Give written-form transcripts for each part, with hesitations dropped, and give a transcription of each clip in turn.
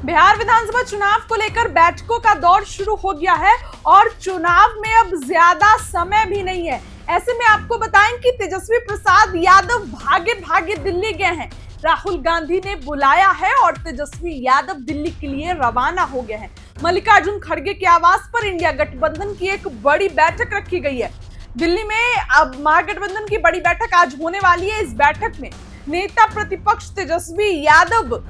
बिहार विधानसभा चुनाव को लेकर बैठकों का दौर शुरू हो गया है और चुनाव में अब ज्यादा समय भी नहीं है। ऐसे में आपको बताएं कि तेजस्वी प्रसाद यादव भागे भागे दिल्ली गए हैं। राहुल गांधी ने बुलाया है और तेजस्वी यादव दिल्ली के लिए रवाना हो गए हैं। मल्लिकार्जुन खड़गे के आवास पर इंडिया गठबंधन की एक बड़ी बैठक रखी गई है। दिल्ली में अब महागठबंधन की बड़ी बैठक आज होने वाली है। इस बैठक में नेता प्रतिपक्ष तेजस्वी यादव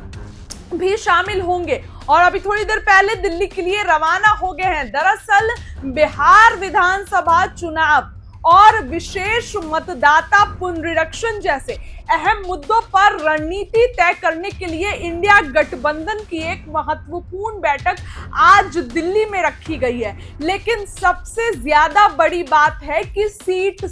भी शामिल होंगे और अभी थोड़ी देर पहले दिल्ली के लिए रवाना हो गए हैं। दरअसल बिहार विधानसभा चुनाव और विशेष मतदाता पुनरीक्षण जैसे अहम मुद्दों पर रणनीति तय करने के लिए इंडिया गठबंधन की एक महत्वपूर्ण बैठक आज दिल्ली में रखी गई है। लेकिन सबसे ज्यादा बड़ी बात है कि सीट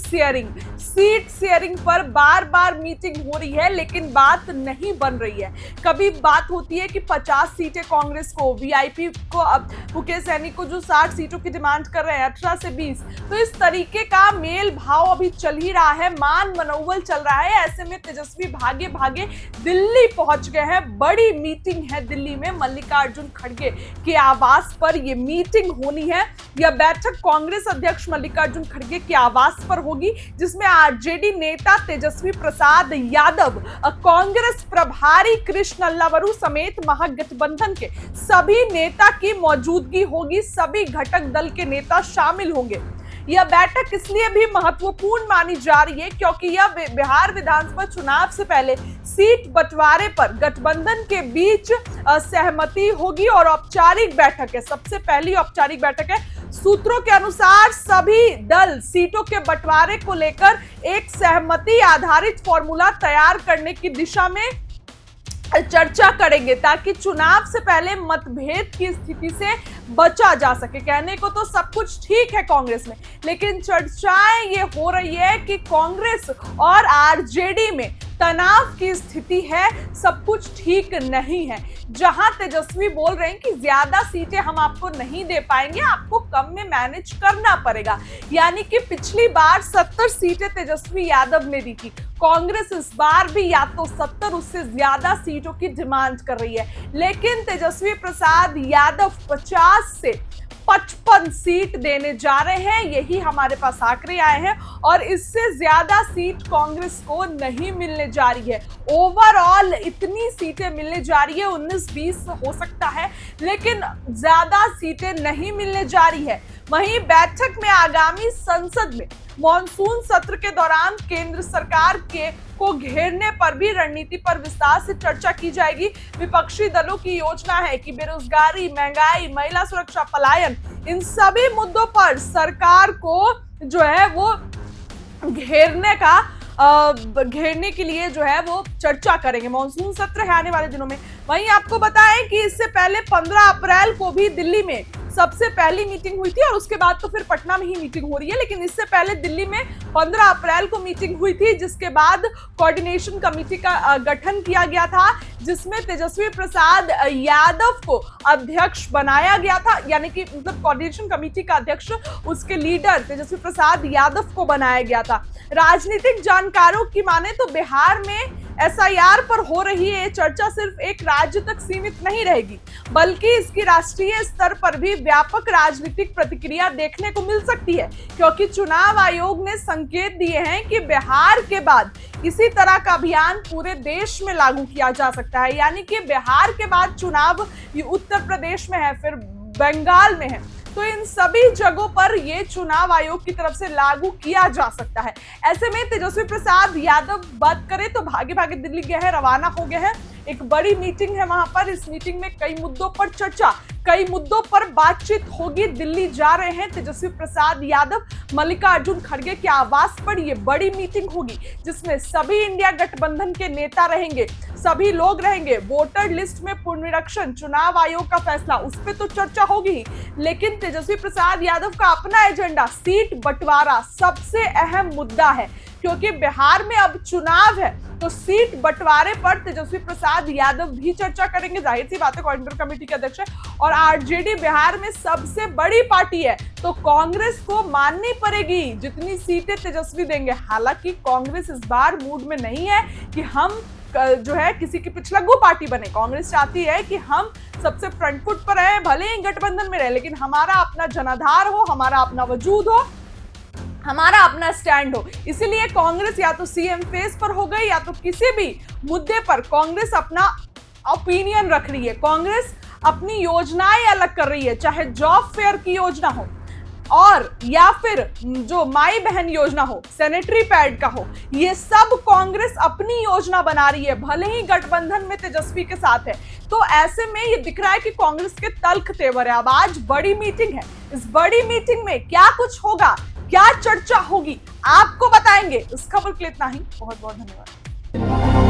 शेयरिंग पर बार बार मीटिंग हो रही है, लेकिन बात नहीं बन रही है। कभी बात होती है कि 50 सीटें कांग्रेस को, वीआईपी को, अब मुकेश सहनी को जो 60 सीटों की डिमांड कर रहे हैं 18 से 20, तो इस तरीके का मेल भाव अभी चल ही रहा है, मान मनोवल चल रहा है। ऐसे में तेजस्वी भागे भागे दिल्ली पहुंच गए हैं। बड़ी मीटिंग है दिल्ली में, मल्लिकार्जुन खड़गे के आवास पर यह मीटिंग होनी है। यह बैठक कांग्रेस अध्यक्ष मल्लिकार्जुन खड़गे के आवास पर होगी, जिसमें आरजेडी नेता तेजस्वी प्रसाद यादव, कांग्रेस प्रभारी कृष्ण अल्लावरू समेत महागठबंधन के सभी नेता की मौजूदगी होगी। सभी घटक दल के नेता शामिल होंगे। यह बैठक इसलिए भी महत्वपूर्ण मानी जा रही है क्योंकि यह बिहार विधानसभा चुनाव से पहले सीट बंटवारे पर गठबंधन के बीच सहमति होगी और औपचारिक बैठक है। सबसे पहली औपचारिक बैठक है। सूत्रों के अनुसार सभी दल सीटों के बंटवारे को लेकर एक सहमति आधारित फॉर्मूला तैयार करने की दिशा में चर्चा करेंगे ताकि चुनाव से पहले मतभेद की स्थिति से बचा जा सके। कहने को तो सब कुछ ठीक है कांग्रेस में, लेकिन चर्चाएं ये हो रही है कि कांग्रेस और आरजेडी में तनाव की स्थिति है, सब कुछ ठीक नहीं है। जहां तेजस्वी बोल रहे हैं कि ज्यादा सीटें हम आपको नहीं दे पाएंगे, आपको कम में मैनेज करना पड़ेगा। यानी कि पिछली बार 70 सीटें तेजस्वी यादव ने दी थी, कांग्रेस इस बार भी या तो 70 उससे ज्यादा सीटों की डिमांड कर रही है। लेकिन तेजस्वी प्रसाद यादव 50 से 55 सीट देने जा रहे हैं, यही हमारे पास आंकड़े आए हैं और इससे ज्यादा सीट कांग्रेस को नहीं मिलने जा रही है। ओवरऑल इतनी सीटें मिलने जा रही है, 19-20 हो सकता है, लेकिन ज्यादा सीटें नहीं मिलने जा रही है। वहीं बैठक में आगामी संसद में मॉनसून सत्र के दौरान केंद्र सरकार को घेरने पर भी रणनीति पर विस्तार से चर्चा की जाएगी। विपक्षी दलों की योजना है कि बेरोजगारी, महंगाई, महिला सुरक्षा, पलायन, इन सभी मुद्दों पर सरकार को जो है वो घेरने के लिए जो है वो चर्चा करेंगे। मॉनसून सत्र है आने वाले दिनों में। वहीं आपको बताएं कि इससे पहले 15 अप्रैल को भी दिल्ली में सबसे पहली मीटिंग हुई थी और उसके बाद तो फिर पटना में ही मीटिंग हो रही है, लेकिन इससे पहले दिल्ली में 15 अप्रैल को मीटिंग हुई थी, जिसके बाद कोऑर्डिनेशन कमेटी का गठन किया गया था, जिसमें तेजस्वी प्रसाद यादव को अध्यक्ष बनाया गया था। यानी कि मतलब कोऑर्डिनेशन कमेटी का अध्यक्ष, उसके लीडर तेजस्वी प्रसाद यादव को बनाया गया था। राजनीतिक जानकारों की माने तो बिहार में एसआईआर पर हो रही है चर्चा सिर्फ एक राज्य तक सीमित नहीं रहेगी, बल्कि इसकी राष्ट्रीय स्तर पर भी व्यापक राजनीतिक प्रतिक्रिया देखने को मिल सकती है, क्योंकि चुनाव आयोग ने संकेत दिए हैं कि बिहार के बाद इसी तरह का अभियान पूरे देश में लागू किया जा सकता है। यानी कि बिहार के बाद चुनाव उत्तर प्रदेश में है, फिर बंगाल में है, तो इन सभी जगहों पर यह चुनाव आयोग की तरफ से लागू किया जा सकता है। ऐसे में तेजस्वी प्रसाद यादव बात करें तो भागे भागे दिल्ली गए हैं, रवाना हो गए हैं। एक बड़ी मीटिंग है वहां पर। इस मीटिंग में कई मुद्दों पर चर्चा, कई मुद्दों पर बातचीत होगी। दिल्ली जा रहे हैं तेजस्वी प्रसाद यादव, मल्लिकार्जुन खड़गे के आवास पर यह बड़ी मीटिंग होगी, जिसमें सभी इंडिया गठबंधन के नेता रहेंगे, सभी लोग रहेंगे। वोटर लिस्ट में पुनरीक्षण, चुनाव आयोग का फैसला, उस पर तो चर्चा होगी, लेकिन तेजस्वी प्रसाद यादव का अपना एजेंडा, सीट बंटवारा सबसे अहम मुद्दा है, क्योंकि बिहार में अब चुनाव है, तो सीट बंटवारे पर तेजस्वी प्रसाद यादव भी चर्चा करेंगे। जाहिर सी बात है, कोऑर्डिनेटर कमेटी के अध्यक्ष है और आरजेडी बिहार में सबसे बड़ी पार्टी है, तो कांग्रेस को माननी पड़ेगी जितनी सीटें तेजस्वी देंगे। हालांकि कांग्रेस इस बार मूड में नहीं है कि हम जो है किसी की पिछलग्गू पार्टी बने। कांग्रेस चाहती है कि हम सबसे फ्रंट फुट पर रहे, भले ही गठबंधन में रहे, लेकिन हमारा अपना जनाधार हो, हमारा अपना वजूद हो, हमारा अपना स्टैंड हो। इसीलिए कांग्रेस या तो सीएम फेस पर हो गई या तो किसी भी मुद्दे पर कांग्रेस अपना ओपिनियन रख रही है। कांग्रेस अपनी योजनाएं अलग कर रही है, चाहे जॉब फेयर की योजना हो और या फिर जो माई बहन योजना हो, सैनिटरी पैड का हो, ये सब कांग्रेस अपनी योजना बना रही है, भले ही गठबंधन में तेजस्वी के साथ है। तो ऐसे में ये दिख रहा है कि कांग्रेस के तल्ख तेवर है। अब आज बड़ी मीटिंग है, इस बड़ी मीटिंग में क्या कुछ होगा, क्या चर्चा होगी, आपको बताएंगे। इस खबर के लिए इतना ही। बहुत बहुत धन्यवाद।